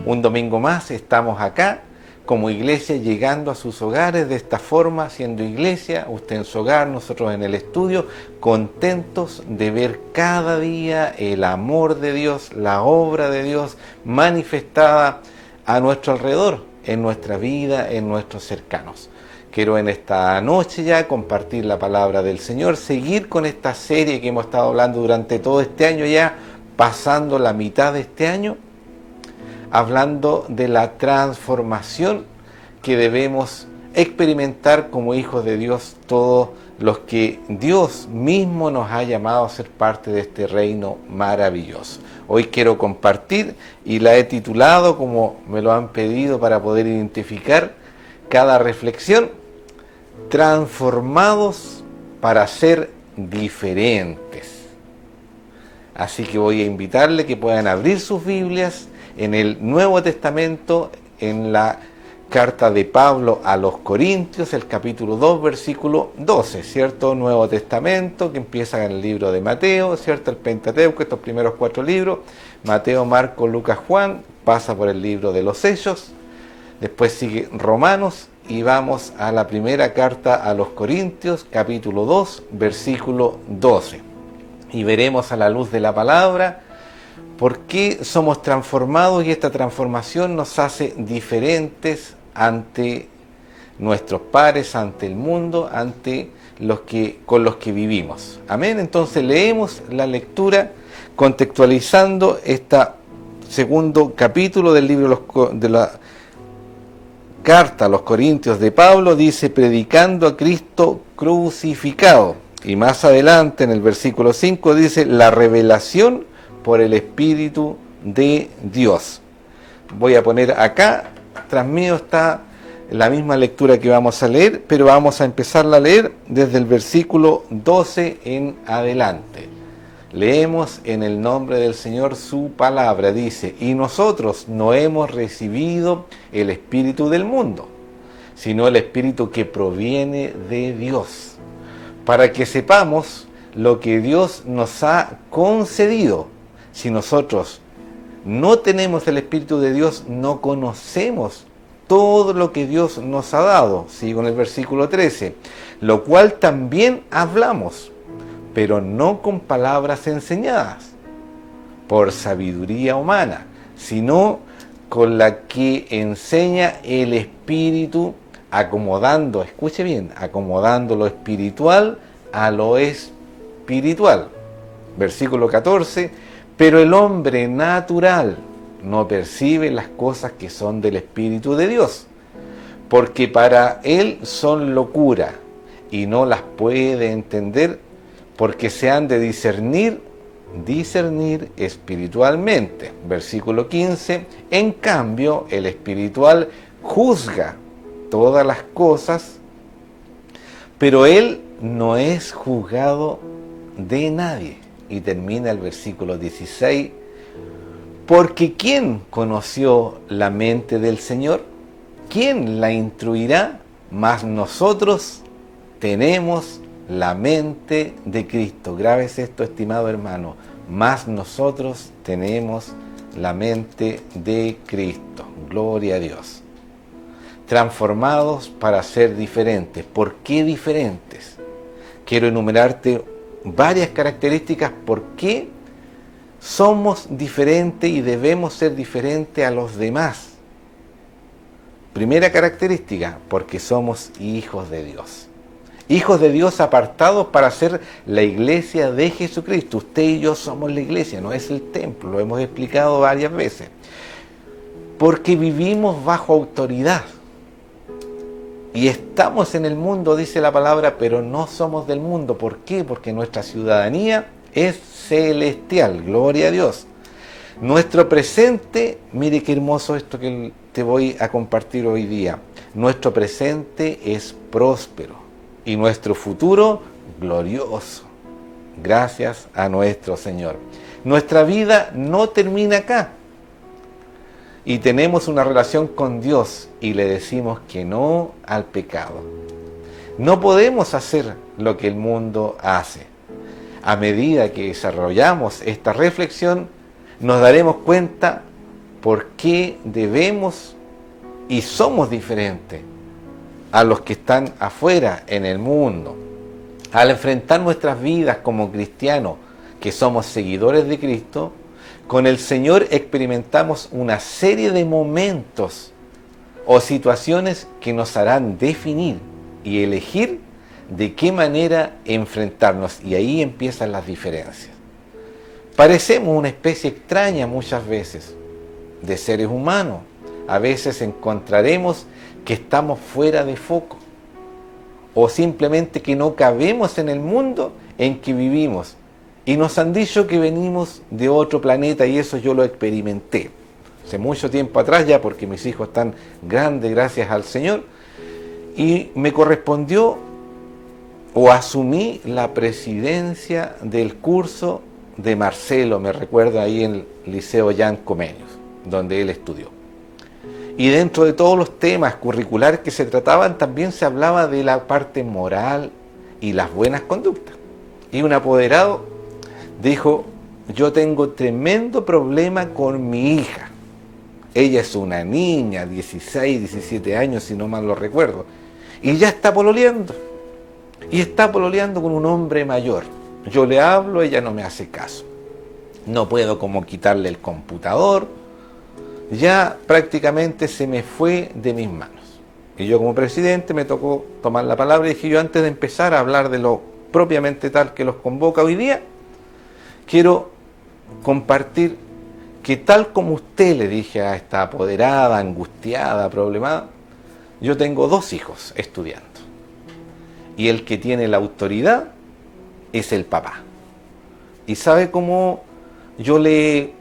Un domingo más estamos acá como iglesia llegando a sus hogares de esta forma, siendo iglesia, usted en su hogar, nosotros en el estudio, contentos de ver cada día el amor de Dios, la obra de Dios manifestada a nuestro alrededor, en nuestra vida, en nuestros cercanos. Quiero en esta noche ya compartir la palabra del Señor, seguir con esta serie que hemos estado hablando durante todo este año ya, pasando la mitad de este año, hablando de la transformación que debemos experimentar como hijos de Dios, todos los que Dios mismo nos ha llamado a ser parte de este reino maravilloso. Hoy quiero compartir y la he titulado como me lo han pedido para poder identificar cada reflexión: transformados para ser diferentes. Así que voy a invitarle que puedan abrir sus Biblias en el Nuevo Testamento, en la carta de Pablo a los Corintios, el capítulo 2, versículo 12, ¿cierto? Nuevo Testamento, que empieza en el libro de Mateo, ¿cierto? El Pentateuco, estos primeros 4 libros, Mateo, Marcos, Lucas, Juan, pasa por el libro de los Hechos, después sigue Romanos, y vamos a la primera carta a los Corintios, capítulo 2, versículo 12. Y veremos a la luz de la palabra por qué somos transformados, y esta transformación nos hace diferentes ante nuestros pares, ante el mundo, ante con los que vivimos. Amén. Entonces leemos la lectura contextualizando este segundo capítulo del libro de la carta a los Corintios de Pablo. Dice: predicando a Cristo crucificado. Y más adelante en el versículo 5 dice: la revelación por el Espíritu de Dios. Voy a poner acá, tras mío está la misma lectura que vamos a leer, pero vamos a empezarla a leer desde el versículo 12 en adelante. Leemos en el nombre del Señor su palabra. Dice: y nosotros no hemos recibido el espíritu del mundo, sino el espíritu que proviene de Dios, para que sepamos lo que Dios nos ha concedido. Si nosotros no tenemos el Espíritu de Dios, no conocemos todo lo que Dios nos ha dado. Sigo en el versículo 13. Lo cual también hablamos, pero no con palabras enseñadas por sabiduría humana, sino con la que enseña el Espíritu, acomodando, escuche bien, acomodando lo espiritual a lo espiritual. Versículo 14. Pero el hombre natural no percibe las cosas que son del Espíritu de Dios, porque para él son locura, y no las puede entender, porque se han de discernir espiritualmente. Versículo 15. En cambio, el espiritual juzga todas las cosas, pero él no es juzgado de nadie. Y termina el versículo 16, porque ¿quién conoció la mente del Señor? ¿Quién la instruirá? Mas nosotros tenemos la mente de Cristo. Grábese esto, estimado hermano. Mas nosotros tenemos la mente de Cristo. Gloria a Dios. Transformados para ser diferentes. ¿Por qué diferentes? Quiero enumerarte varias características por qué somos diferentes y debemos ser diferentes a los demás. Primera característica: porque somos hijos de Dios. Hijos de Dios apartados para ser la iglesia de Jesucristo. Usted y yo somos la iglesia, no es el templo, lo hemos explicado varias veces. Porque vivimos bajo autoridad. Y estamos en el mundo, dice la palabra, pero no somos del mundo. ¿Por qué? Porque nuestra ciudadanía es celestial. Gloria a Dios. Nuestro presente, mire qué hermoso esto que te voy a compartir hoy día. Nuestro presente es próspero y nuestro futuro glorioso. Gracias a nuestro Señor. Nuestra vida no termina acá. Y tenemos una relación con Dios y le decimos que no al pecado. No podemos hacer lo que el mundo hace. A medida que desarrollamos esta reflexión, nos daremos cuenta por qué debemos y somos diferentes a los que están afuera en el mundo. Al enfrentar nuestras vidas como cristianos, que somos seguidores de Cristo, con el Señor experimentamos una serie de momentos o situaciones que nos harán definir y elegir de qué manera enfrentarnos. Y ahí empiezan las diferencias. Parecemos una especie extraña muchas veces de seres humanos. A veces encontraremos que estamos fuera de foco o simplemente que no cabemos en el mundo en que vivimos. Y nos han dicho que venimos de otro planeta y eso yo lo experimenté hace mucho tiempo atrás ya, porque mis hijos están grandes gracias al Señor, y me correspondió o asumí la presidencia del curso de Marcelo, me recuerdo ahí en el Liceo Jan Comenius, donde él estudió. Y dentro de todos los temas curriculares que se trataban, también se hablaba de la parte moral y las buenas conductas. Y un apoderado dijo: yo tengo tremendo problema con mi hija. Ella es una niña, 16, 17 años, si no mal lo recuerdo. Y ya está pololeando. Y está pololeando con un hombre mayor. Yo le hablo, ella no me hace caso. No puedo como quitarle el computador. Ya prácticamente se me fue de mis manos. Y yo como presidente me tocó tomar la palabra y dije: yo antes de empezar a hablar de lo propiamente tal que los convoca hoy día, quiero compartir que tal como usted, le dije a esta apoderada, angustiada, problemada, yo tengo 2 hijos estudiando. Y el que tiene la autoridad es el papá. ¿Y sabe cómo yo le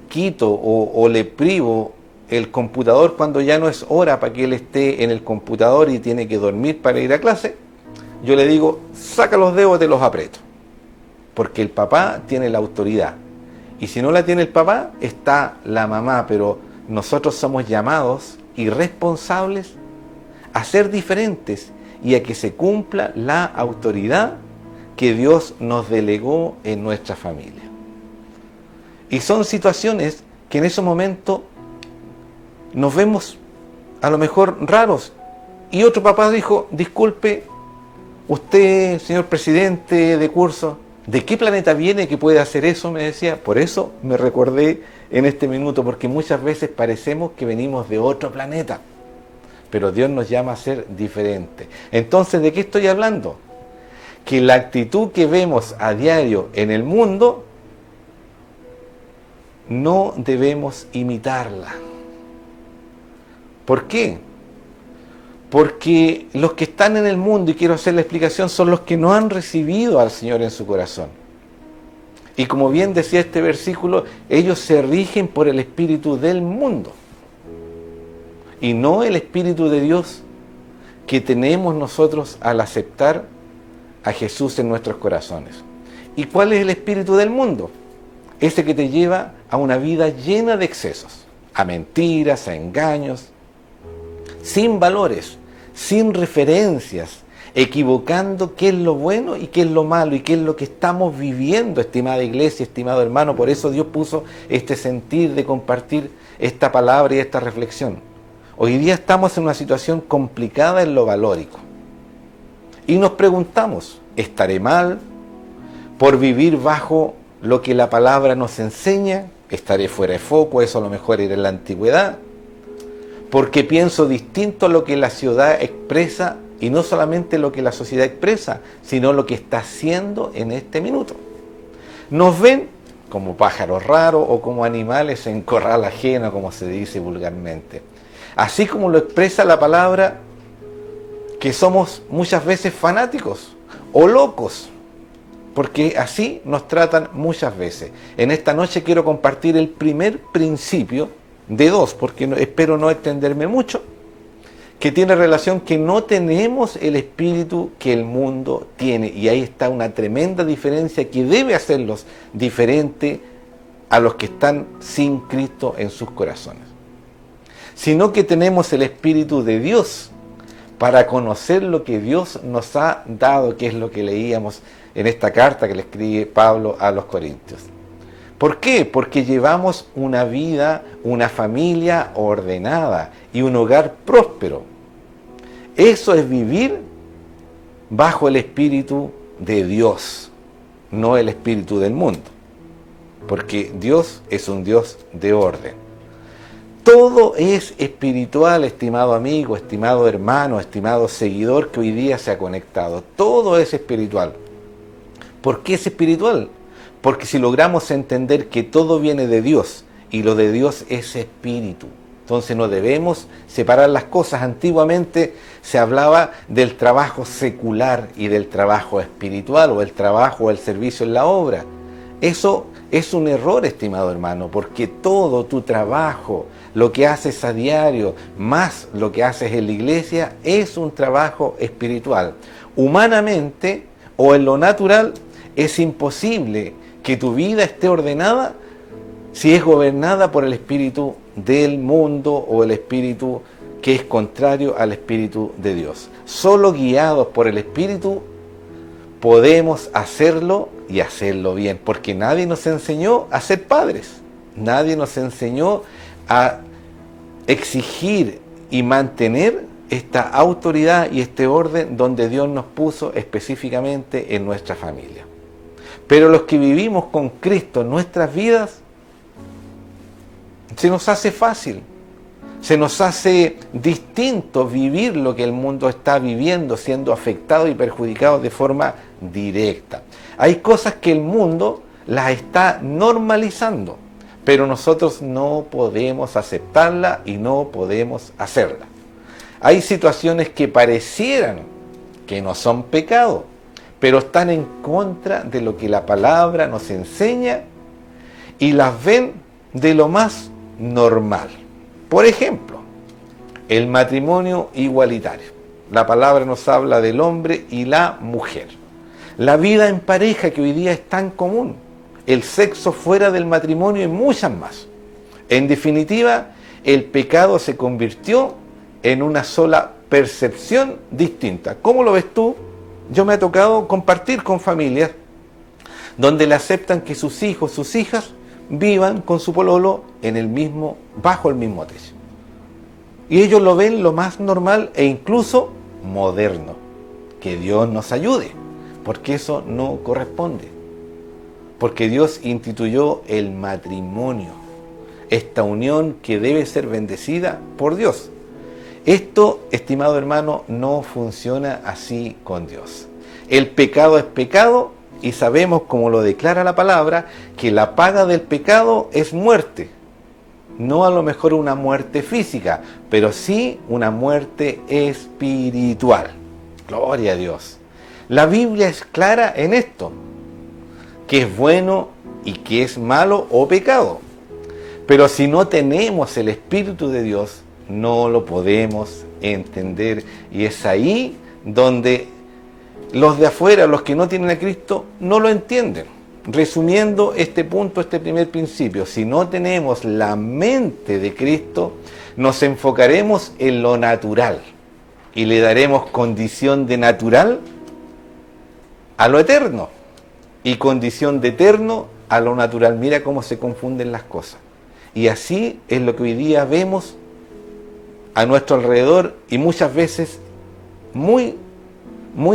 quito o le privo el computador cuando ya no es hora para que él esté en el computador y tiene que dormir para ir a clase? Yo le digo: saca los dedos, te los aprieto. Porque el papá tiene la autoridad. Y si no la tiene el papá, está la mamá. Pero nosotros somos llamados y responsables a ser diferentes y a que se cumpla la autoridad que Dios nos delegó en nuestra familia. Y son situaciones que en esos momentos nos vemos a lo mejor raros. Y otro papá dijo: disculpe, usted, señor presidente de curso, ¿de qué planeta viene que puede hacer eso?, me decía. Por eso me recordé en este minuto, porque muchas veces parecemos que venimos de otro planeta, pero Dios nos llama a ser diferentes. Entonces, ¿de qué estoy hablando? Que la actitud que vemos a diario en el mundo, no debemos imitarla. ¿Por qué? Porque los que están en el mundo, y quiero hacer la explicación, son los que no han recibido al Señor en su corazón. Y como bien decía este versículo, ellos se rigen por el espíritu del mundo y no el espíritu de Dios que tenemos nosotros al aceptar a Jesús en nuestros corazones. ¿Y cuál es el espíritu del mundo? Ese que te lleva a una vida llena de excesos, a mentiras, a engaños, sin valores, sin referencias, equivocando qué es lo bueno y qué es lo malo y qué es lo que estamos viviendo, estimada iglesia, estimado hermano. Por eso Dios puso este sentir de compartir esta palabra y esta reflexión. Hoy día estamos en una situación complicada en lo valórico y nos preguntamos: ¿estaré mal por vivir bajo lo que la palabra nos enseña? ¿Estaré fuera de foco? Eso a lo mejor era en la antigüedad. Porque pienso distinto a lo que la ciudad expresa, y no solamente lo que la sociedad expresa, sino lo que está haciendo en este minuto. Nos ven como pájaros raros o como animales en corral ajeno, como se dice vulgarmente. Así como lo expresa la palabra, que somos muchas veces fanáticos o locos, porque así nos tratan muchas veces. En esta noche quiero compartir el primer principio de 2, porque espero no extenderme mucho, que tiene relación que no tenemos el espíritu que el mundo tiene. Y ahí está una tremenda diferencia que debe hacerlos diferentes a los que están sin Cristo en sus corazones. Sino que tenemos el espíritu de Dios para conocer lo que Dios nos ha dado, que es lo que leíamos en esta carta que le escribe Pablo a los Corintios. ¿Por qué? Porque llevamos una vida, una familia ordenada y un hogar próspero. Eso es vivir bajo el espíritu de Dios, no el espíritu del mundo. Porque Dios es un Dios de orden. Todo es espiritual, estimado amigo, estimado hermano, estimado seguidor que hoy día se ha conectado. Todo es espiritual. ¿Por qué es espiritual? Porque si logramos entender que todo viene de Dios y lo de Dios es espíritu, entonces no debemos separar las cosas. Antiguamente se hablaba del trabajo secular y del trabajo espiritual, o el trabajo o el servicio en la obra. Eso es un error, estimado hermano, porque todo tu trabajo, lo que haces a diario, más lo que haces en la iglesia, es un trabajo espiritual. Humanamente o en lo natural es imposible que tu vida esté ordenada si es gobernada por el espíritu del mundo o el espíritu que es contrario al espíritu de Dios. Solo guiados por el espíritu podemos hacerlo y hacerlo bien, porque nadie nos enseñó a ser padres, nadie nos enseñó a exigir y mantener esta autoridad y este orden donde Dios nos puso específicamente en nuestra familia. Pero los que vivimos con Cristo en nuestras vidas, se nos hace fácil, se nos hace distinto vivir lo que el mundo está viviendo, siendo afectado y perjudicado de forma directa. Hay cosas que el mundo las está normalizando, pero nosotros no podemos aceptarla y no podemos hacerla. Hay situaciones que parecieran que no son pecado, pero están en contra de lo que la palabra nos enseña y las ven de lo más normal. Por ejemplo, el matrimonio igualitario. La palabra nos habla del hombre y la mujer. La vida en pareja que hoy día es tan común. El sexo fuera del matrimonio y muchas más. En definitiva, el pecado se convirtió en una sola percepción distinta. ¿Cómo lo ves tú? Yo me ha tocado compartir con familias donde le aceptan que sus hijos, sus hijas vivan con su pololo en el mismo, bajo el mismo techo. Y ellos lo ven lo más normal e incluso moderno. Que Dios nos ayude, porque eso no corresponde. Porque Dios instituyó el matrimonio, esta unión que debe ser bendecida por Dios. Esto, estimado hermano, no funciona así con Dios. El pecado es pecado y sabemos, como lo declara la palabra, que la paga del pecado es muerte. No a lo mejor una muerte física, pero sí una muerte espiritual. Gloria a Dios. La Biblia es clara en esto, que es bueno y que es malo o pecado. Pero si no tenemos el Espíritu de Dios, no lo podemos entender. Y es ahí donde los de afuera, los que no tienen a Cristo, no lo entienden. Resumiendo este punto, este primer principio, si no tenemos la mente de Cristo, nos enfocaremos en lo natural y le daremos condición de natural a lo eterno y condición de eterno a lo natural. Mira cómo se confunden las cosas. Y así es lo que hoy día vemos a nuestro alrededor y muchas veces muy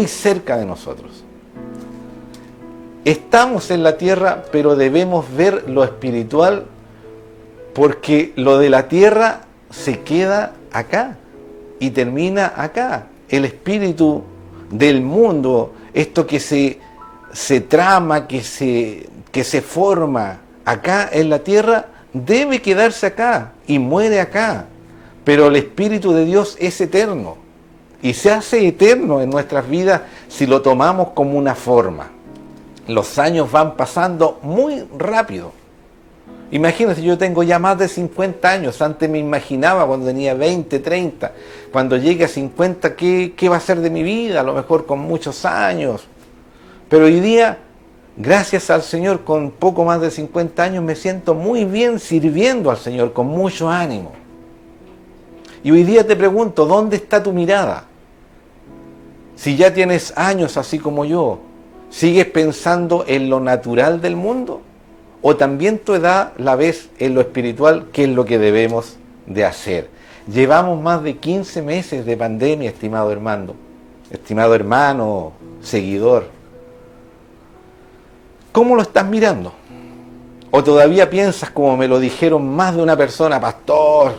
cerca de nosotros. Estamos en la tierra, pero debemos ver lo espiritual, porque lo de la tierra se queda acá y termina acá. El espíritu del mundo, esto que se trama, que se forma acá en la tierra, debe quedarse acá y muere acá. Pero el Espíritu de Dios es eterno y se hace eterno en nuestras vidas si lo tomamos como una forma. Los años van pasando muy rápido. Imagínate, yo tengo ya más de 50 años. Antes me imaginaba cuando tenía 20, 30. Cuando llegue a 50, ¿qué va a ser de mi vida? A lo mejor con muchos años. Pero hoy día, gracias al Señor, con poco más de 50 años, me siento muy bien sirviendo al Señor, con mucho ánimo. Y hoy día te pregunto, ¿dónde está tu mirada? Si ya tienes años así como yo, ¿sigues pensando en lo natural del mundo? ¿O también tu edad la ves en lo espiritual? ¿Qué es lo que debemos de hacer? Llevamos más de 15 meses de pandemia, estimado hermano, seguidor. ¿Cómo lo estás mirando? ¿O todavía piensas, como me lo dijeron más de una persona, pastor,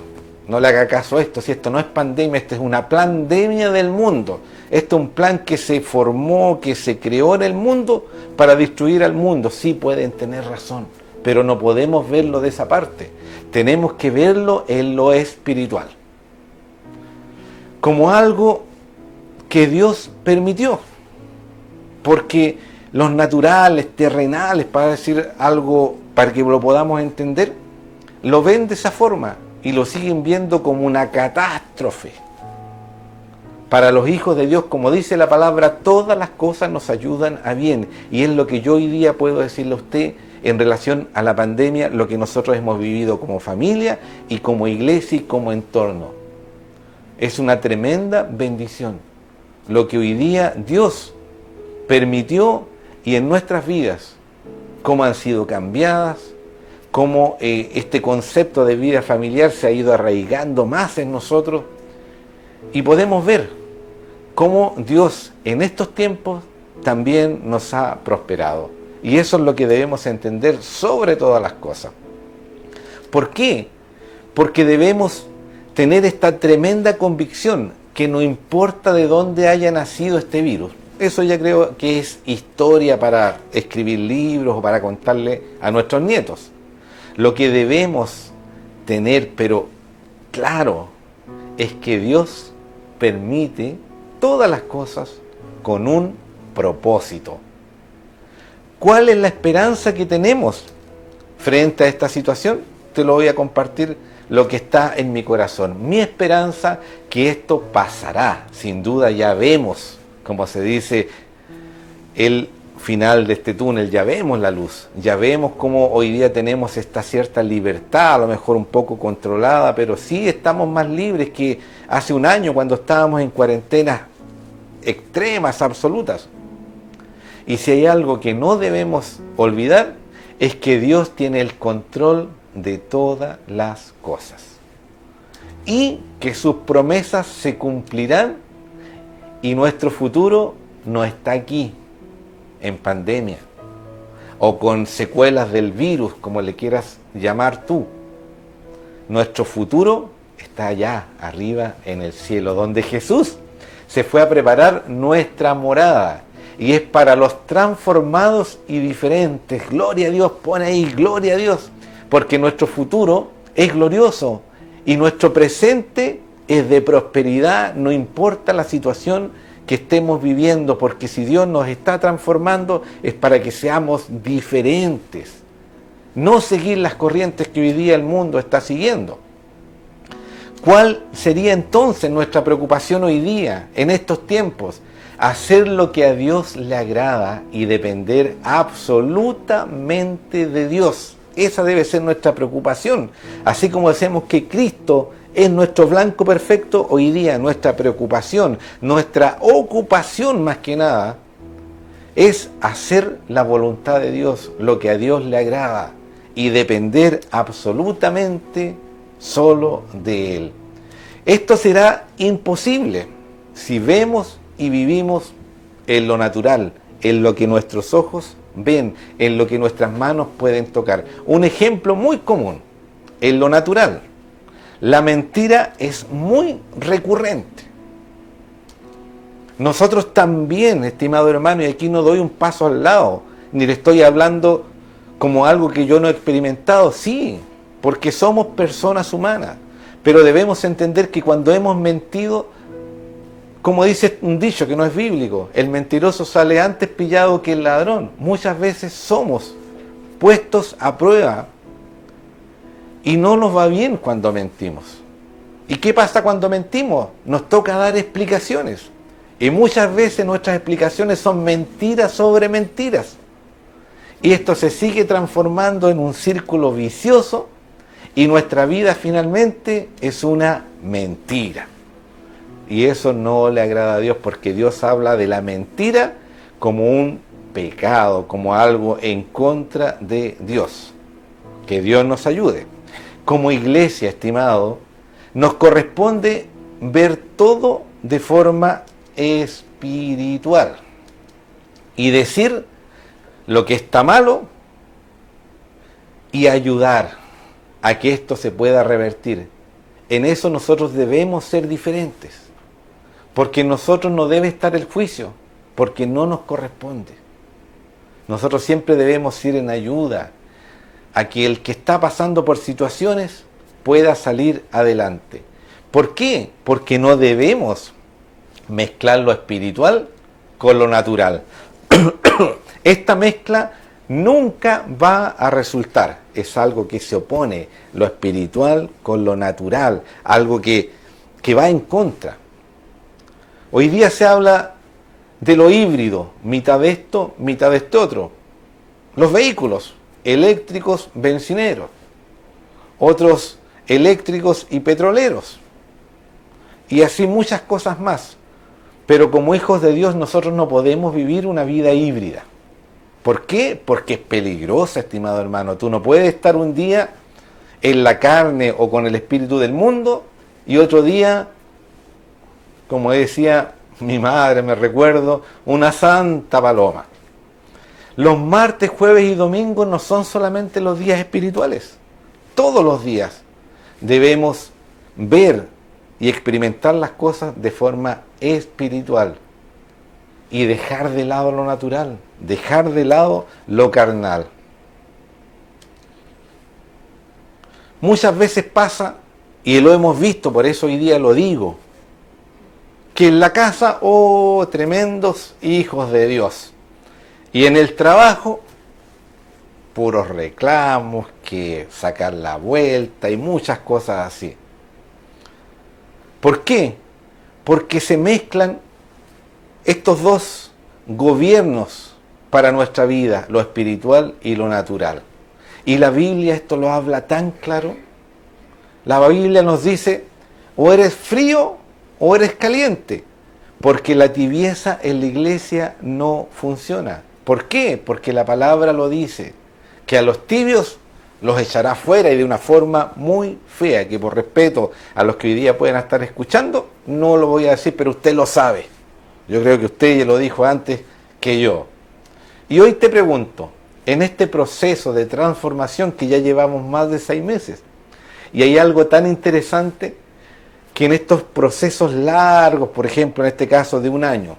no le haga caso a esto, si esto no es pandemia, esto es una pandemia del mundo? Esto es un plan que se formó, que se creó en el mundo para destruir al mundo. Sí, pueden tener razón, pero no podemos verlo de esa parte. Tenemos que verlo en lo espiritual, como algo que Dios permitió, porque los naturales, terrenales, para decir algo, para que lo podamos entender, lo ven de esa forma y lo siguen viendo como una catástrofe. Para los hijos de Dios, como dice la palabra, todas las cosas nos ayudan a bien. Y es lo que yo hoy día puedo decirle a usted en relación a la pandemia, lo que nosotros hemos vivido como familia y como iglesia y como entorno. Es una tremenda bendición lo que hoy día Dios permitió y en nuestras vidas, cómo han sido cambiadas, cómo este concepto de vida familiar se ha ido arraigando más en nosotros, y podemos ver cómo Dios en estos tiempos también nos ha prosperado. Y eso es lo que debemos entender sobre todas las cosas. ¿Por qué? Porque debemos tener esta tremenda convicción que no importa de dónde haya nacido este virus. Eso ya creo que es historia para escribir libros o para contarle a nuestros nietos. Lo que debemos tener, pero claro, es que Dios permite todas las cosas con un propósito. ¿Cuál es la esperanza que tenemos frente a esta situación? Te lo voy a compartir, lo que está en mi corazón. Mi esperanza que esto pasará. Sin duda ya vemos, como se dice, el final de este túnel, ya vemos la luz, ya vemos cómo hoy día tenemos esta cierta libertad, a lo mejor un poco controlada, pero sí estamos más libres que hace un año cuando estábamos en cuarentenas extremas, absolutas. Y si hay algo que no debemos olvidar, es que Dios tiene el control de todas las cosas y que sus promesas se cumplirán, y nuestro futuro no está aquí en pandemia o con secuelas del virus, como le quieras llamar tú. Nuestro futuro está allá arriba en el cielo, donde Jesús se fue a preparar nuestra morada, y es para los transformados y diferentes. Gloria a Dios, pone ahí, gloria a Dios, porque nuestro futuro es glorioso y nuestro presente es de prosperidad, no importa la situación que estemos viviendo, porque si Dios nos está transformando es para que seamos diferentes, no seguir las corrientes que hoy día el mundo está siguiendo. ¿Cuál sería entonces nuestra preocupación hoy día, en estos tiempos? Hacer lo que a Dios le agrada y depender absolutamente de Dios. Esa debe ser nuestra preocupación. Así como decimos que Cristo es nuestro blanco perfecto, hoy día nuestra preocupación, nuestra ocupación más que nada, es hacer la voluntad de Dios, lo que a Dios le agrada, y depender absolutamente solo de Él. Esto será imposible si vemos y vivimos en lo natural, en lo que nuestros ojos ven, en lo que nuestras manos pueden tocar. Un ejemplo muy común, en lo natural. La mentira es muy recurrente. Nosotros también, estimado hermano, y aquí no doy un paso al lado, ni le estoy hablando como algo que yo no he experimentado, sí, porque somos personas humanas, pero debemos entender que cuando hemos mentido, como dice un dicho que no es bíblico, el mentiroso sale antes pillado que el ladrón. Muchas veces somos puestos a prueba y no nos va bien cuando mentimos. ¿Y qué pasa cuando mentimos? Nos toca dar explicaciones. Y muchas veces nuestras explicaciones son mentiras sobre mentiras. Y esto se sigue transformando en un círculo vicioso y nuestra vida finalmente es una mentira. Y eso no le agrada a Dios, porque Dios habla de la mentira como un pecado, como algo en contra de Dios. Que Dios nos ayude. Como iglesia, estimado, nos corresponde ver todo de forma espiritual y decir lo que está malo y ayudar a que esto se pueda revertir. En eso nosotros debemos ser diferentes, porque en nosotros no debe estar el juicio, porque no nos corresponde. Nosotros siempre debemos ir en ayuda a que el que está pasando por situaciones pueda salir adelante. ¿Por qué? Porque no debemos mezclar lo espiritual con lo natural. Esta mezcla nunca va a resultar. Es algo que se opone, lo espiritual con lo natural, algo que va en contra. Hoy día se habla de lo híbrido, mitad de esto, mitad de este otro. Los vehículos eléctricos bencineros, otros eléctricos y petroleros, y así muchas cosas más. Pero como hijos de Dios nosotros no podemos vivir una vida híbrida. ¿Por qué? Porque es peligrosa, estimado hermano. Tú no puedes estar un día en la carne o con el espíritu del mundo y otro día, como decía mi madre, me recuerdo, una santa paloma. Los martes, jueves y domingos no son solamente los días espirituales. Todos los días debemos ver y experimentar las cosas de forma espiritual y dejar de lado lo natural, dejar de lado lo carnal. Muchas veces pasa, y lo hemos visto, por eso hoy día lo digo, que en la casa, oh, tremendos hijos de Dios, y en el trabajo, puros reclamos, que sacar la vuelta y muchas cosas así. ¿Por qué? Porque se mezclan estos dos gobiernos para nuestra vida, lo espiritual y lo natural. Y la Biblia esto lo habla tan claro. La Biblia nos dice, o eres frío o eres caliente, porque la tibieza en la iglesia no funciona. ¿Por qué? Porque la palabra lo dice, que a los tibios los echará fuera y de una forma muy fea, que por respeto a los que hoy día pueden estar escuchando, no lo voy a decir, pero usted lo sabe. Yo creo que usted ya lo dijo antes que yo. Y hoy te pregunto, en este proceso de transformación que ya llevamos más de 6 meses, y hay algo tan interesante que en estos procesos largos, por ejemplo, en este caso de 1 año,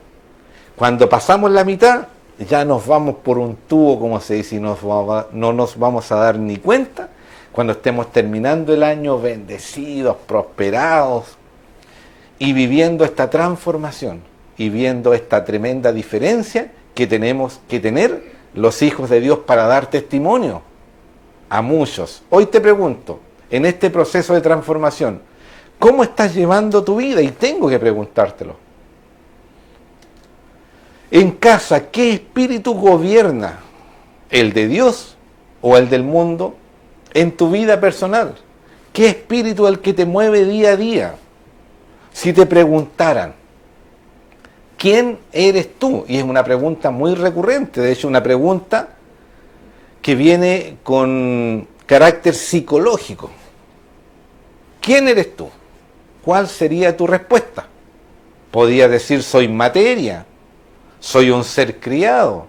cuando pasamos la mitad, ya nos vamos por un tubo, como se dice, y no nos vamos a dar ni cuenta cuando estemos terminando el año bendecidos, prosperados y viviendo esta transformación y viendo esta tremenda diferencia que tenemos que tener los hijos de Dios para dar testimonio a muchos. Hoy te pregunto, en este proceso de transformación, ¿cómo estás llevando tu vida? Y tengo que preguntártelo. En casa, ¿qué espíritu gobierna? ¿El de Dios o el del mundo? En tu vida personal, ¿qué espíritu es el que te mueve día a día? Si te preguntaran, ¿quién eres tú? Y es una pregunta muy recurrente, de hecho una pregunta que viene con carácter psicológico. ¿Quién eres tú? ¿Cuál sería tu respuesta? Podrías decir, soy materia. Soy un ser creado,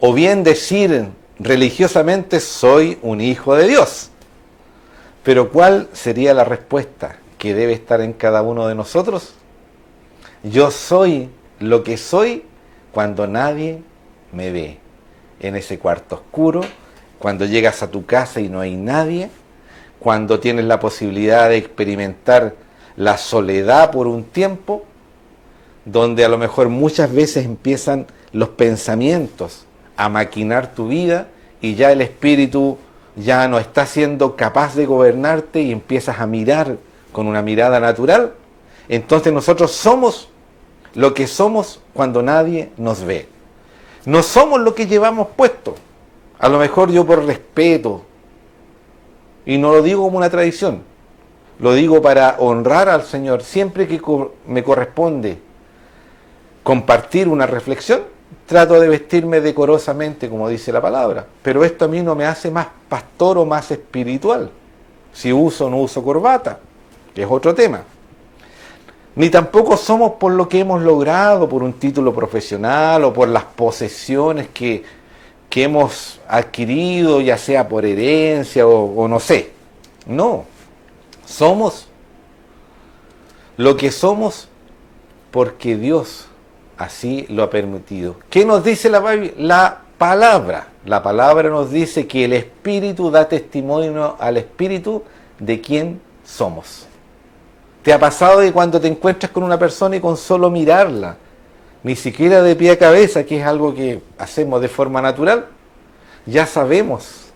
o bien decir religiosamente soy un hijo de Dios. Pero ¿cuál sería la respuesta que debe estar en cada uno de nosotros? Yo soy lo que soy cuando nadie me ve. En ese cuarto oscuro, cuando llegas a tu casa y no hay nadie, cuando tienes la posibilidad de experimentar la soledad por un tiempo, donde a lo mejor muchas veces empiezan los pensamientos a maquinar tu vida y ya el espíritu ya no está siendo capaz de gobernarte y empiezas a mirar con una mirada natural. Entonces nosotros somos lo que somos cuando nadie nos ve. No somos lo que llevamos puesto. A lo mejor yo por respeto, y no lo digo como una tradición, lo digo para honrar al Señor, siempre que me corresponde compartir una reflexión, trato de vestirme decorosamente, como dice la palabra. Pero esto a mí no me hace más pastor o más espiritual. Si uso o no uso corbata, que es otro tema. Ni tampoco somos por lo que hemos logrado, por un título profesional o por las posesiones que hemos adquirido, ya sea por herencia o no sé. No, somos lo que somos porque Dios así lo ha permitido. ¿Qué nos dice la palabra? La palabra nos dice que el Espíritu da testimonio al Espíritu de quién somos. ¿Te ha pasado que cuando te encuentras con una persona y con solo mirarla, ni siquiera de pie a cabeza, que es algo que hacemos de forma natural, ya sabemos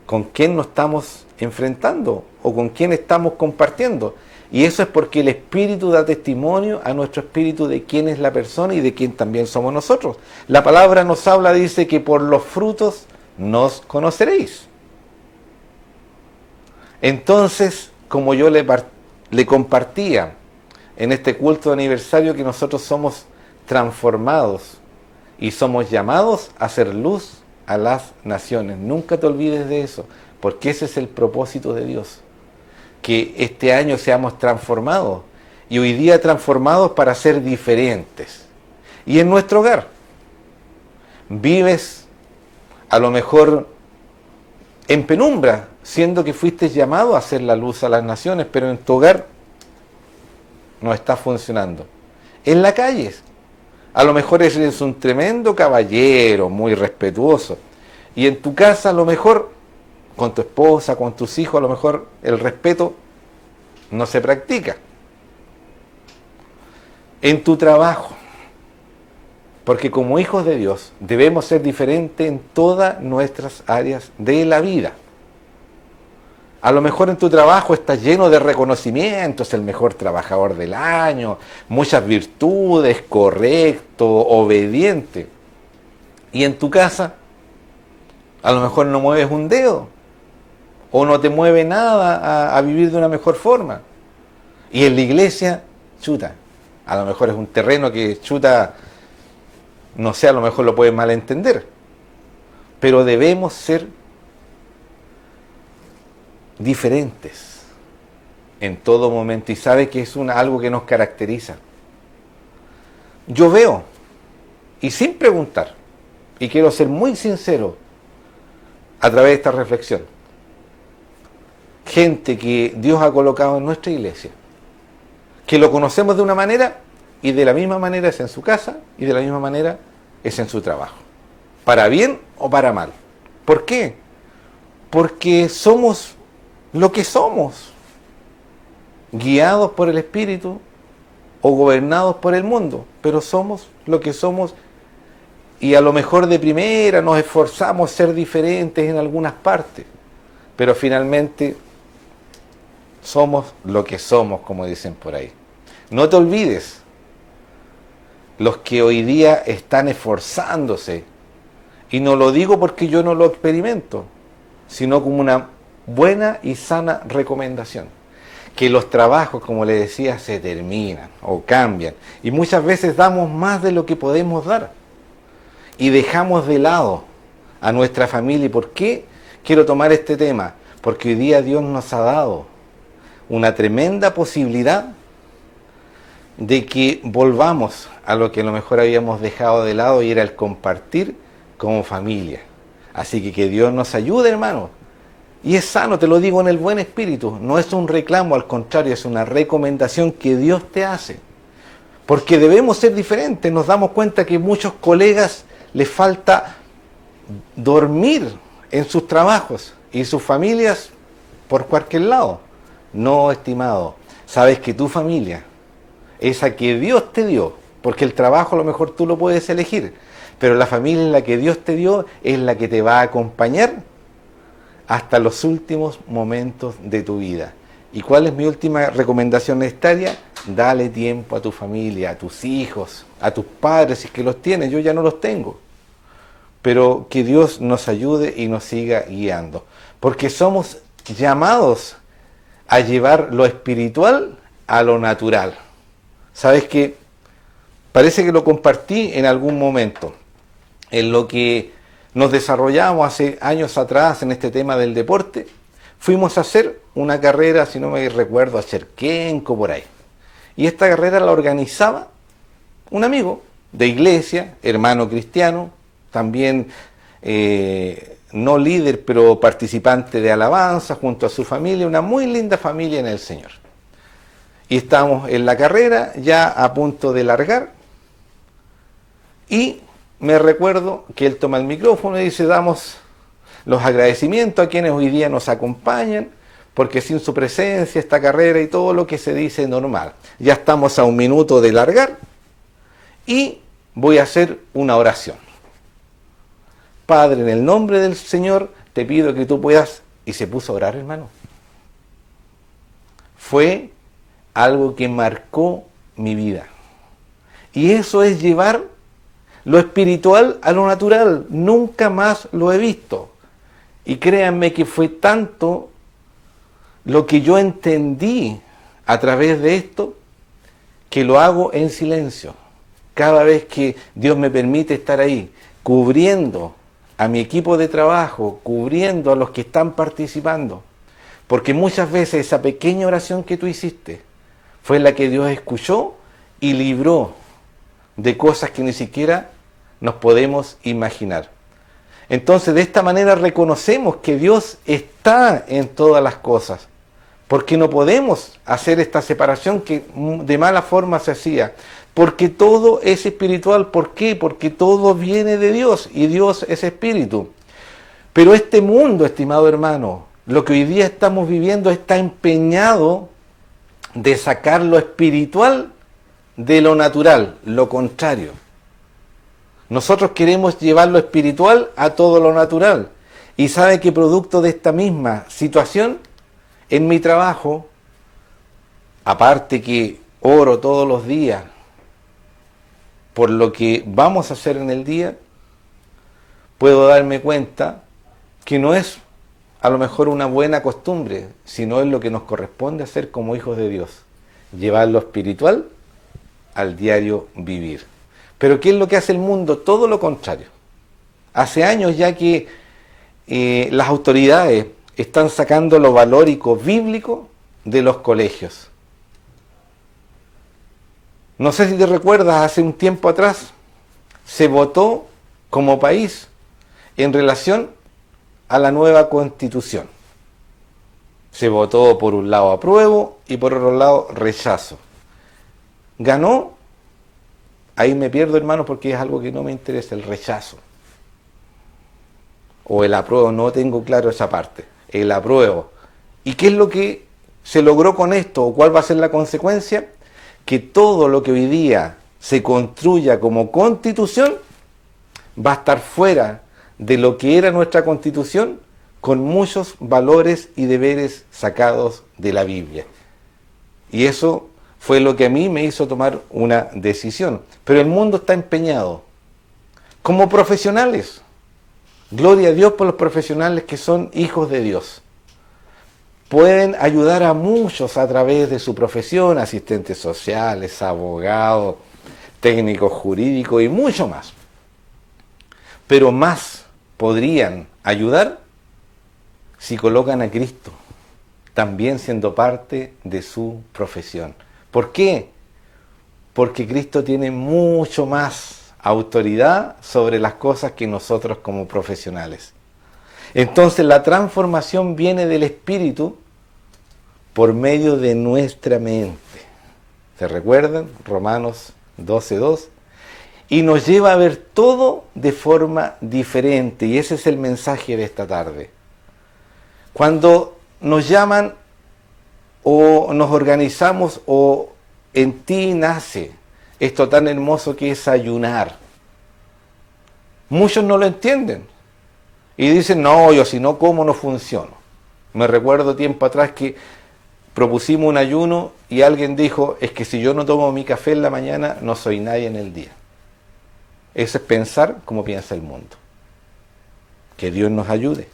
con quién nos estamos enfrentando o con quién estamos compartiendo? Y eso es porque el Espíritu da testimonio a nuestro espíritu de quién es la persona y de quién también somos nosotros. La palabra nos habla, dice que por los frutos nos conoceréis. Entonces, como yo le compartía en este culto de aniversario, que nosotros somos transformados y somos llamados a hacer luz a las naciones. Nunca te olvides de eso, porque ese es el propósito de Dios. Que este año seamos transformados, y hoy día transformados para ser diferentes. Y en nuestro hogar, vives a lo mejor en penumbra, siendo que fuiste llamado a hacer la luz a las naciones, pero en tu hogar no está funcionando. En la calle, a lo mejor eres un tremendo caballero, muy respetuoso, y en tu casa a lo mejor, con tu esposa, con tus hijos, a lo mejor el respeto no se practica. En tu trabajo, porque como hijos de Dios debemos ser diferentes en todas nuestras áreas de la vida. A lo mejor en tu trabajo estás lleno de reconocimientos, el mejor trabajador del año, muchas virtudes, correcto, obediente. Y en tu casa, a lo mejor no mueves un dedo, o no te mueve nada a vivir de una mejor forma. Y en la iglesia, chuta, a lo mejor es un terreno que chuta, no sé, a lo mejor lo puedes malentender. Pero debemos ser diferentes en todo momento, y sabe que es algo que nos caracteriza. Yo veo, y sin preguntar, y quiero ser muy sincero a través de esta reflexión, gente que Dios ha colocado en nuestra iglesia, que lo conocemos de una manera, y de la misma manera es en su casa, y de la misma manera es en su trabajo, para bien o para mal. ¿Por qué? Porque somos lo que somos, guiados por el Espíritu o gobernados por el mundo, pero somos lo que somos, y a lo mejor de primera nos esforzamos a ser diferentes en algunas partes, pero finalmente somos lo que somos, como dicen por ahí. No te olvides, los que hoy día están esforzándose, y no lo digo porque yo no lo experimento, sino como una buena y sana recomendación, que los trabajos, como le decía, se terminan o cambian, y muchas veces damos más de lo que podemos dar y dejamos de lado a nuestra familia. ¿Y por qué quiero tomar este tema? Porque hoy día Dios nos ha dado una tremenda posibilidad de que volvamos a lo que a lo mejor habíamos dejado de lado, y era el compartir como familia. Así que Dios nos ayude, hermano. Y es sano, te lo digo en el buen espíritu, no es un reclamo, al contrario, es una recomendación que Dios te hace. Porque debemos ser diferentes. Nos damos cuenta que muchos colegas les falta dormir en sus trabajos, y sus familias por cualquier lado. No, estimado, sabes que tu familia, esa que Dios te dio, porque el trabajo a lo mejor tú lo puedes elegir, pero la familia en la que Dios te dio es la que te va a acompañar hasta los últimos momentos de tu vida. ¿Y cuál es mi última recomendación en esta área? Dale tiempo a tu familia, a tus hijos, a tus padres, si es que los tienes. Yo ya no los tengo. Pero que Dios nos ayude y nos siga guiando. Porque somos llamados a llevar lo espiritual a lo natural. ¿Sabes que Parece que lo compartí en algún momento, en lo que nos desarrollamos hace años atrás en este tema del deporte. Fuimos a hacer una carrera, si no me recuerdo, a Cherquenco, por ahí. Y esta carrera la organizaba un amigo de iglesia, hermano cristiano, también no líder, pero participante de alabanza junto a su familia, una muy linda familia en el Señor. Y estamos en la carrera, ya a punto de largar, y me recuerdo que él toma el micrófono y dice: damos los agradecimientos a quienes hoy día nos acompañan, porque sin su presencia esta carrera, y todo lo que se dice normal. Ya estamos a un minuto de largar y voy a hacer una oración. Padre, en el nombre del Señor, te pido que tú puedas... Y se puso a orar, hermano. Fue algo que marcó mi vida. Y eso es llevar lo espiritual a lo natural. Nunca más lo he visto. Y créanme que fue tanto lo que yo entendí a través de esto, que lo hago en silencio. Cada vez que Dios me permite estar ahí, cubriendo a mi equipo de trabajo, cubriendo a los que están participando. Porque muchas veces esa pequeña oración que tú hiciste fue la que Dios escuchó y libró de cosas que ni siquiera nos podemos imaginar. Entonces, de esta manera reconocemos que Dios está en todas las cosas, porque no podemos hacer esta separación que de mala forma se hacía, porque todo es espiritual. ¿Por qué? Porque todo viene de Dios y Dios es espíritu. Pero este mundo, estimado hermano, lo que hoy día estamos viviendo, está empeñado de sacar lo espiritual de lo natural, lo contrario. Nosotros queremos llevar lo espiritual a todo lo natural. Y sabe que producto de esta misma situación, en mi trabajo, aparte que oro todos los días por lo que vamos a hacer en el día, puedo darme cuenta que no es a lo mejor una buena costumbre, sino es lo que nos corresponde hacer como hijos de Dios, llevar lo espiritual al diario vivir. Pero ¿qué es lo que hace el mundo? Todo lo contrario. Hace años ya que las autoridades están sacando lo valórico bíblico de los colegios. No sé si te recuerdas, hace un tiempo atrás se votó como país en relación a la nueva Constitución. Se votó por un lado apruebo y por otro lado rechazo. Ganó, ahí me pierdo, hermano, porque es algo que no me interesa, el rechazo. O el apruebo, no tengo claro esa parte. El apruebo. ¿Y qué es lo que se logró con esto? ¿O cuál va a ser la consecuencia? Que todo lo que hoy día se construya como constitución va a estar fuera de lo que era nuestra constitución, con muchos valores y deberes sacados de la Biblia. Y eso fue lo que a mí me hizo tomar una decisión. Pero el mundo está empeñado. Como profesionales, gloria a Dios por los profesionales que son hijos de Dios. Pueden ayudar a muchos a través de su profesión, asistentes sociales, abogados, técnicos jurídicos y mucho más. Pero más podrían ayudar si colocan a Cristo, también siendo parte de su profesión. ¿Por qué? Porque Cristo tiene mucho más autoridad sobre las cosas que nosotros como profesionales. Entonces la transformación viene del Espíritu por medio de nuestra mente. ¿Se recuerdan? Romanos 12:2. Y nos lleva a ver todo de forma diferente. Y ese es el mensaje de esta tarde. Cuando nos llaman o nos organizamos o en ti nace esto tan hermoso que es ayunar, muchos no lo entienden. Y dicen, no, yo si no como no funciono. Me recuerdo tiempo atrás que propusimos un ayuno y alguien dijo, es que si yo no tomo mi café en la mañana, no soy nadie en el día. Eso es pensar como piensa el mundo. Que Dios nos ayude.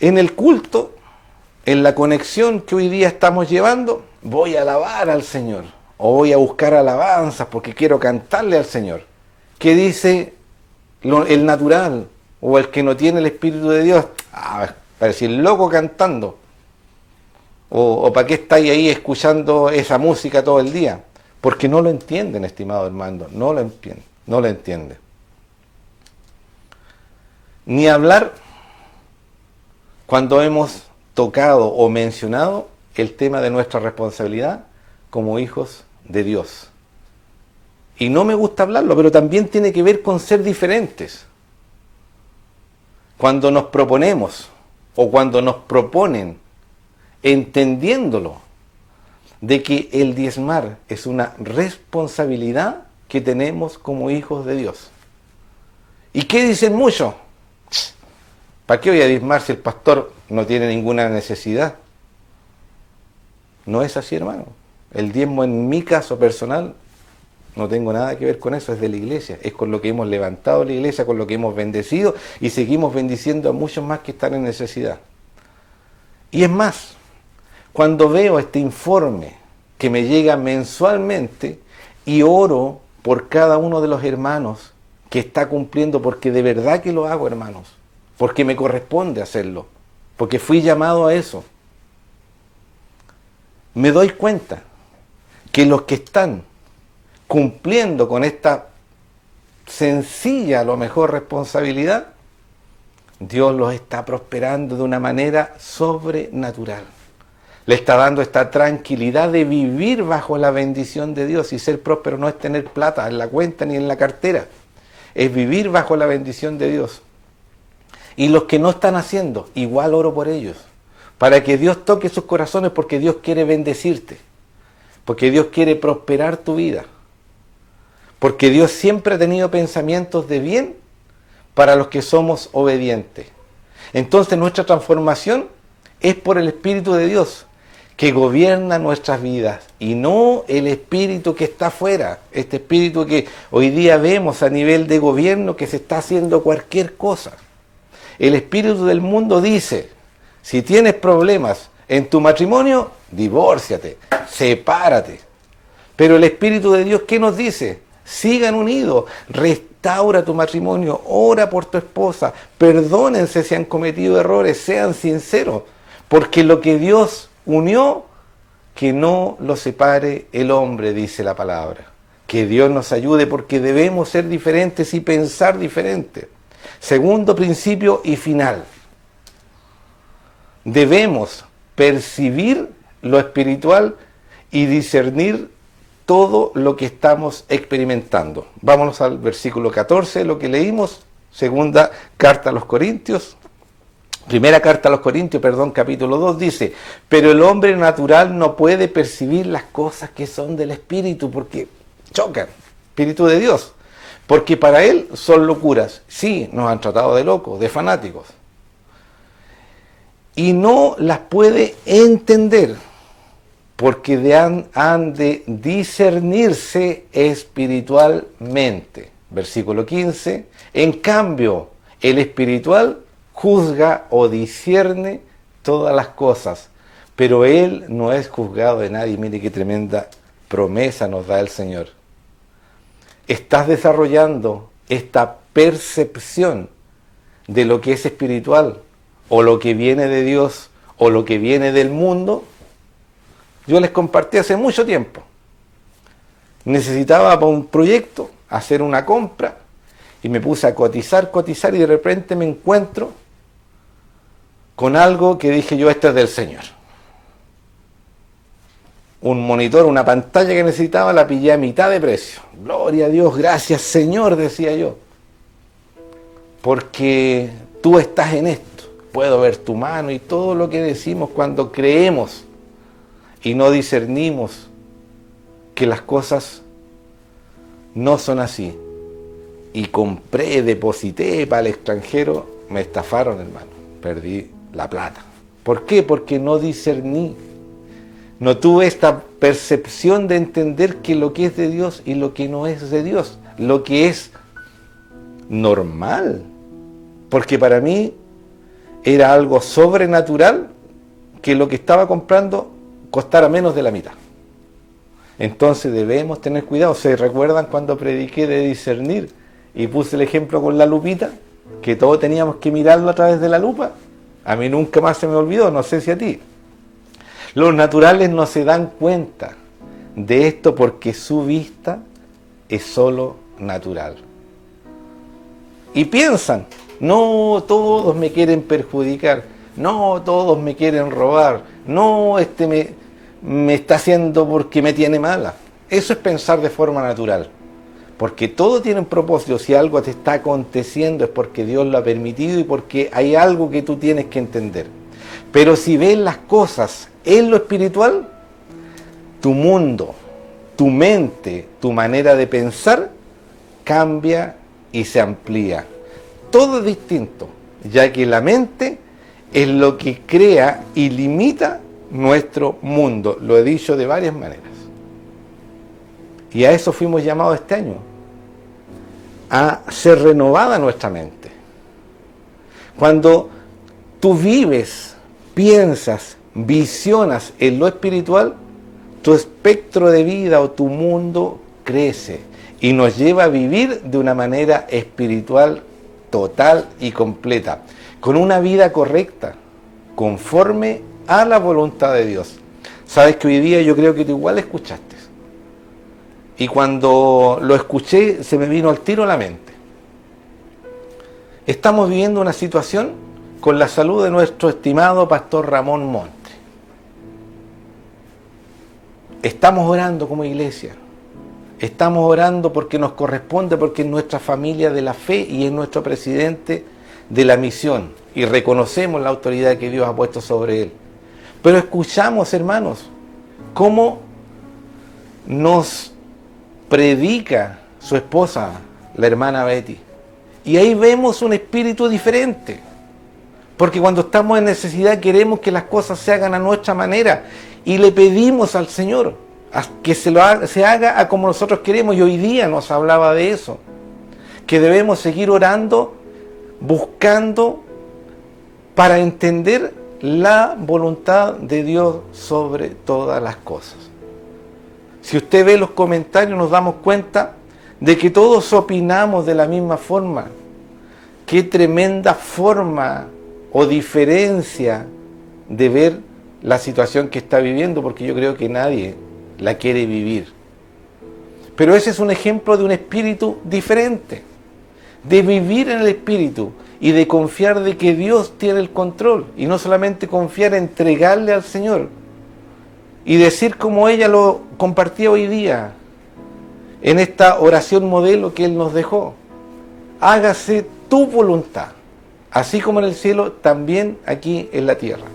En el culto, en la conexión que hoy día estamos llevando, voy a alabar al Señor, o voy a buscar alabanzas porque quiero cantarle al Señor. ¿Qué dice el natural, o el que no tiene el Espíritu de Dios? Parece el loco cantando. O ¿para qué estáis ahí escuchando esa música todo el día? Porque no lo entienden, estimado hermano, no lo entienden. Ni hablar cuando hemos tocado o mencionado el tema de nuestra responsabilidad como hijos de Dios. Y no me gusta hablarlo, pero también tiene que ver con ser diferentes. Cuando nos proponemos o cuando nos proponen, entendiéndolo, de que el diezmar es una responsabilidad que tenemos como hijos de Dios. ¿Y qué dicen muchos? ¿Para qué voy a diezmar si el pastor no tiene ninguna necesidad? No es así, hermano. El diezmo en mi caso personal no tengo nada que ver con eso, es de la iglesia, es con lo que hemos levantado la iglesia, con lo que hemos bendecido y seguimos bendiciendo a muchos más que están en necesidad. Y es más, cuando veo este informe que me llega mensualmente y oro por cada uno de los hermanos que está cumpliendo, porque de verdad que lo hago, hermanos, porque me corresponde hacerlo, porque fui llamado a eso, me doy cuenta que los que están cumpliendo con esta sencilla, a lo mejor, responsabilidad, Dios los está prosperando de una manera sobrenatural. Le está dando esta tranquilidad de vivir bajo la bendición de Dios. Y ser próspero no es tener plata en la cuenta ni en la cartera, es vivir bajo la bendición de Dios. Y los que no están haciendo, igual oro por ellos, para que Dios toque sus corazones, porque Dios quiere bendecirte, porque Dios quiere prosperar tu vida, porque Dios siempre ha tenido pensamientos de bien para los que somos obedientes. Entonces nuestra transformación es por el Espíritu de Dios, que gobierna nuestras vidas, y no el espíritu que está afuera, este espíritu que hoy día vemos a nivel de gobierno, que se está haciendo cualquier cosa. El espíritu del mundo dice: si tienes problemas en tu matrimonio, divórciate, sepárate. Pero el Espíritu de Dios, ¿qué nos dice? Sigan unidos, restaura tu matrimonio, ora por tu esposa, perdónense si han cometido errores, sean sinceros, porque lo que Dios unió, que no lo separe el hombre, dice la palabra. Que Dios nos ayude, porque debemos ser diferentes y pensar diferente. Segundo principio y final: debemos percibir lo espiritual y discernir todo lo que estamos experimentando. Vámonos al versículo 14, lo que leímos, primera carta a los Corintios, capítulo 2, dice: pero el hombre natural no puede percibir las cosas que son del Espíritu, porque chocan, Espíritu de Dios, porque para él son locuras. Sí, nos han tratado de locos, de fanáticos, y no las puede entender, porque han de discernirse espiritualmente. Versículo 15, en cambio, el espiritual juzga o discierne todas las cosas, pero él no es juzgado de nadie. Mire qué tremenda promesa nos da el Señor. Estás desarrollando esta percepción de lo que es espiritual, o lo que viene de Dios, o lo que viene del mundo. Yo les compartí hace mucho tiempo. Necesitaba para un proyecto hacer una compra y me puse a cotizar y de repente me encuentro con algo que dije yo: esto es del Señor. Un monitor, una pantalla que necesitaba, la pillé a mitad de precio. Gloria a Dios, gracias Señor, decía yo, porque tú estás en esto. Puedo ver tu mano, y todo lo que decimos cuando creemos y no discernimos que las cosas no son así. Y compré, deposité para el extranjero, me estafaron, hermano, perdí la plata. ¿Por qué? Porque no discerní, no tuve esta percepción de entender que lo que es de Dios y lo que no es de Dios, lo que es normal, porque para mí era algo sobrenatural, que lo que estaba comprando costara menos de la mitad. Entonces debemos tener cuidado. ¿Se recuerdan cuando prediqué de discernir y puse el ejemplo con la lupita? Que todos teníamos que mirarlo a través de la lupa. A mí nunca más se me olvidó, no sé si a ti. Los naturales no se dan cuenta de esto porque su vista es solo natural. Y piensan, no, todos me quieren perjudicar, no, todos me quieren robar, no, me está haciendo porque me tiene mala. Eso es pensar de forma natural. Porque todo tiene un propósito. Si algo te está aconteciendo es porque Dios lo ha permitido y porque hay algo que tú tienes que entender. Pero si ves las cosas en lo espiritual, tu mundo, tu mente, tu manera de pensar cambia y se amplía. Todo es distinto, ya que la mente es lo que crea y limita nuestro mundo. Lo he dicho de varias maneras. Y a eso fuimos llamados este año, a ser renovada nuestra mente. Cuando tú vives, piensas, visionas en lo espiritual, tu espectro de vida o tu mundo crece y nos lleva a vivir de una manera espiritual total y completa, con una vida correcta, conforme a la voluntad de Dios. Sabes que hoy día yo creo que tú igual escuchaste. Y cuando lo escuché, se me vino al tiro a la mente. Estamos viviendo una situación con la salud de nuestro estimado pastor Ramón Monte. Estamos orando como iglesia. Estamos orando porque nos corresponde, porque es nuestra familia de la fe y es nuestro presidente de la misión. Y reconocemos la autoridad que Dios ha puesto sobre él. Pero escuchamos, hermanos, cómo nos predica su esposa, la hermana Betty. Y ahí vemos un espíritu diferente. Porque cuando estamos en necesidad queremos que las cosas se hagan a nuestra manera. Y le pedimos al Señor que se haga a como nosotros queremos. Y hoy día nos hablaba de eso. Que debemos seguir orando, buscando para entender la voluntad de Dios sobre todas las cosas. Si usted ve los comentarios nos damos cuenta de que todos opinamos de la misma forma. Qué tremenda forma o diferencia de ver la situación que está viviendo, porque yo creo que nadie la quiere vivir. Pero ese es un ejemplo de un espíritu diferente, de vivir en el espíritu y de confiar de que Dios tiene el control, y no solamente confiar, entregarle al Señor. Y decir como ella lo compartía hoy día, en esta oración modelo que Él nos dejó: hágase tu voluntad, así como en el cielo, también aquí en la tierra.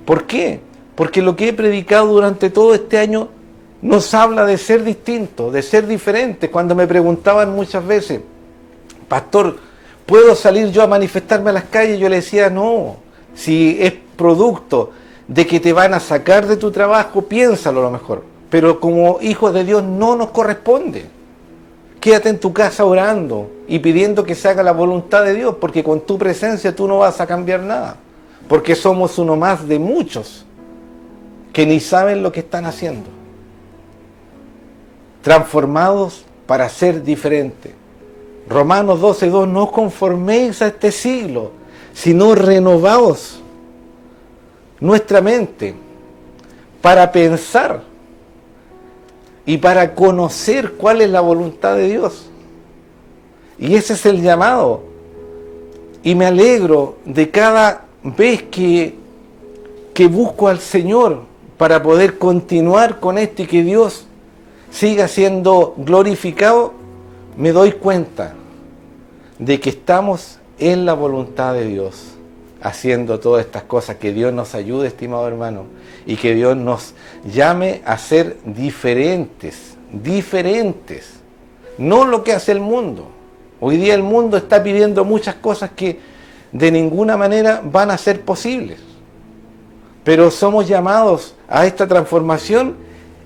¿Por qué? Porque lo que he predicado durante todo este año nos habla de ser distintos, de ser diferentes. Cuando me preguntaban muchas veces, pastor, ¿puedo salir yo a manifestarme a las calles? Yo le decía, no, si es producto de que te van a sacar de tu trabajo, piénsalo a lo mejor. Pero como hijos de Dios no nos corresponde. Quédate en tu casa orando y pidiendo que se haga la voluntad de Dios, porque con tu presencia tú no vas a cambiar nada. Porque somos uno más de muchos que ni saben lo que están haciendo. Transformados para ser diferentes. Romanos 12:2, no os conforméis a este siglo, sino renovaos nuestra mente para pensar y para conocer cuál es la voluntad de Dios. Y ese es el llamado. Y me alegro de cada vez que busco al Señor para poder continuar con esto y que Dios siga siendo glorificado. Me doy cuenta de que estamos en la voluntad de Dios, haciendo todas estas cosas. Que Dios nos ayude, estimado hermano, y que Dios nos llame a ser diferentes, no lo que hace el mundo. Hoy día el mundo está pidiendo muchas cosas que de ninguna manera van a ser posibles, pero somos llamados a esta transformación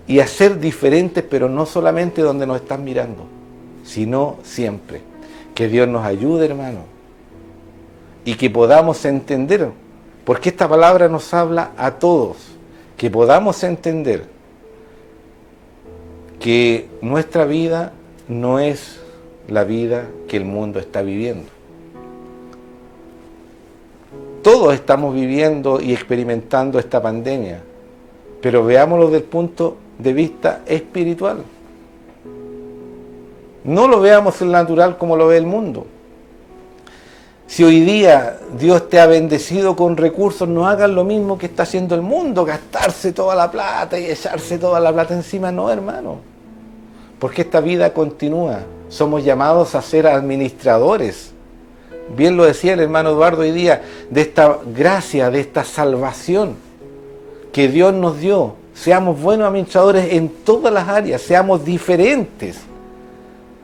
y a ser diferentes, pero no solamente donde nos están mirando, sino siempre. Que Dios nos ayude, hermano, y que podamos entender, porque esta palabra nos habla a todos, que podamos entender que nuestra vida no es la vida que el mundo está viviendo. Todos estamos viviendo y experimentando esta pandemia, pero veámoslo desde el punto de vista espiritual. No lo veamos en lo natural como lo ve el mundo. Si hoy día Dios te ha bendecido con recursos, no hagan lo mismo que está haciendo el mundo, gastarse toda la plata y echarse toda la plata encima. No, hermano, porque esta vida continúa. Somos llamados a ser administradores. Bien lo decía el hermano Eduardo hoy día, de esta gracia, de esta salvación que Dios nos dio. Seamos buenos administradores en todas las áreas, seamos diferentes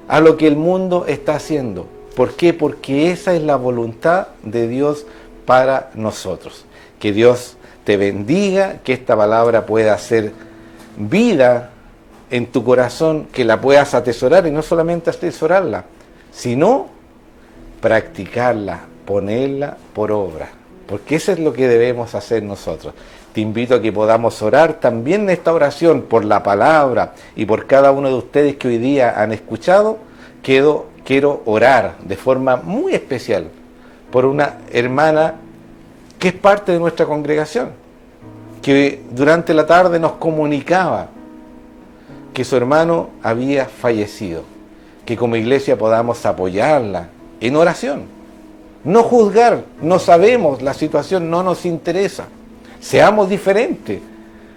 a lo que el mundo está haciendo. ¿Por qué? Porque esa es la voluntad de Dios para nosotros. Que Dios te bendiga, que esta palabra pueda hacer vida en tu corazón, que la puedas atesorar, y no solamente atesorarla, sino practicarla, ponerla por obra, porque eso es lo que debemos hacer nosotros. Te invito a que podamos orar también en esta oración por la palabra y por cada uno de ustedes que hoy día han escuchado. Quiero orar de forma muy especial por una hermana que es parte de nuestra congregación, que durante la tarde nos comunicaba que su hermano había fallecido, que como iglesia podamos apoyarla en oración, no juzgar, no sabemos la situación, no nos interesa, seamos diferentes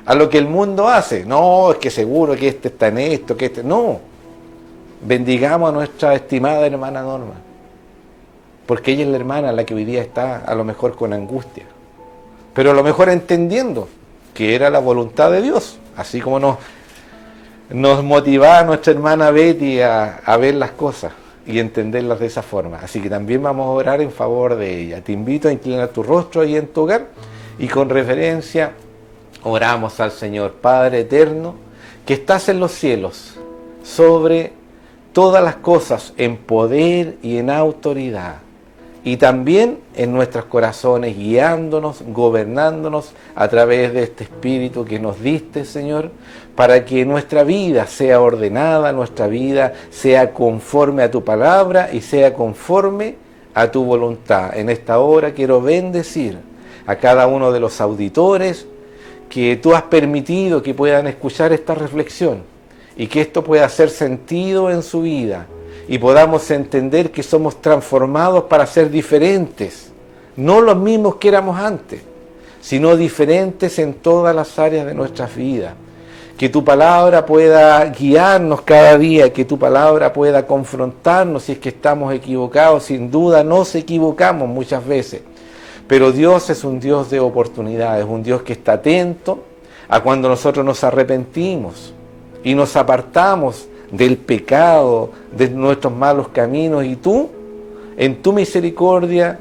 a lo que el mundo hace. No, es que seguro que este está en esto, que este... No, bendigamos a nuestra estimada hermana Norma, porque ella es la hermana la que hoy día está a lo mejor con angustia, pero a lo mejor entendiendo que era la voluntad de Dios, así como nos motivaba nuestra hermana Betty a ver las cosas y entenderlas de esa forma. Así que también vamos a orar en favor de ella. Te invito a inclinar tu rostro ahí en tu hogar y con reverencia oramos al Señor. Padre eterno, que estás en los cielos, sobre todas las cosas, en poder y en autoridad, y también en nuestros corazones, guiándonos, gobernándonos a través de este Espíritu que nos diste, Señor, para que nuestra vida sea ordenada, nuestra vida sea conforme a tu palabra y sea conforme a tu voluntad. En esta hora quiero bendecir a cada uno de los auditores que tú has permitido que puedan escuchar esta reflexión y que esto pueda hacer sentido en su vida y podamos entender que somos transformados para ser diferentes, no los mismos que éramos antes, sino diferentes en todas las áreas de nuestras vidas. Que tu palabra pueda guiarnos cada día, que tu palabra pueda confrontarnos si es que estamos equivocados. Sin duda nos equivocamos muchas veces, pero Dios es un Dios de oportunidades, un Dios que está atento a cuando nosotros nos arrepentimos y nos apartamos del pecado, de nuestros malos caminos, y tú, en tu misericordia,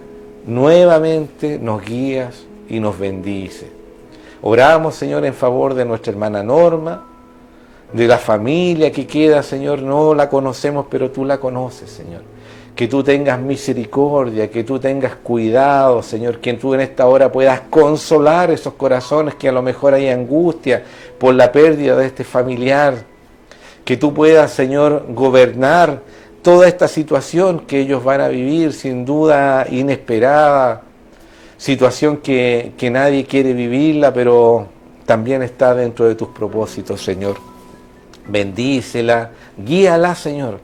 nuevamente nos guías y nos bendices. Oramos, Señor, en favor de nuestra hermana Norma, de la familia que queda, Señor, no la conocemos, pero tú la conoces, Señor. Que tú tengas misericordia, que tú tengas cuidado, Señor, que tú en esta hora puedas consolar esos corazones que a lo mejor hay angustia por la pérdida de este familiar. Que tú puedas, Señor, gobernar toda esta situación que ellos van a vivir, sin duda inesperada, situación que nadie quiere vivirla, pero también está dentro de tus propósitos, Señor. Bendícela, guíala, Señor,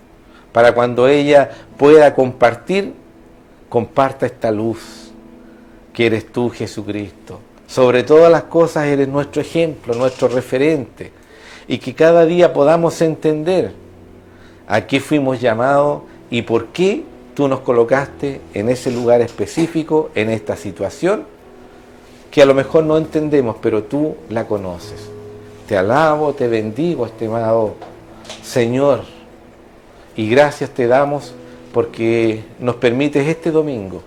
para cuando ella pueda comparta esta luz que eres tú, Jesucristo. Sobre todas las cosas eres nuestro ejemplo, nuestro referente, y que cada día podamos entender a qué fuimos llamados y por qué tú nos colocaste en ese lugar específico, en esta situación, que a lo mejor no entendemos, pero tú la conoces. Te alabo, te bendigo, estimado Señor, y gracias te damos porque nos permites este domingo,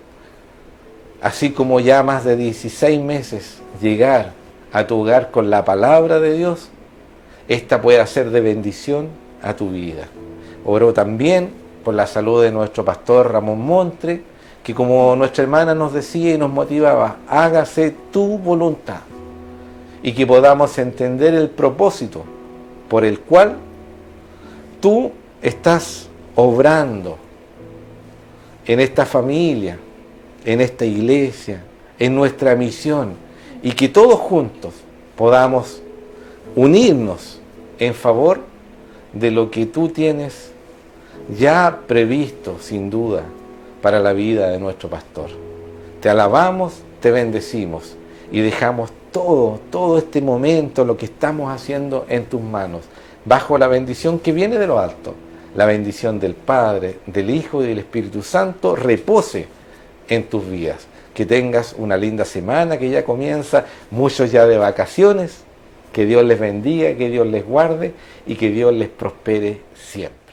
así como ya más de 16 meses, llegar a tu hogar con la palabra de Dios. Esta pueda ser de bendición a tu vida. Oro también por la salud de nuestro pastor Ramón Montre, que como nuestra hermana nos decía y nos motivaba, hágase tu voluntad. y que podamos entender el propósito por el cual tú estás obrando en esta familia, en esta iglesia, en nuestra misión, y que todos juntos podamos unirnos en favor de lo que tú tienes ya previsto, sin duda, para la vida de nuestro pastor. Te alabamos, te bendecimos y dejamos todo este momento, lo que estamos haciendo en tus manos, bajo la bendición que viene de lo alto. La bendición del Padre, del Hijo y del Espíritu Santo repose en tus vidas. Que tengas una linda semana que ya comienza, muchos ya de vacaciones. Que Dios les bendiga, que Dios les guarde y que Dios les prospere siempre.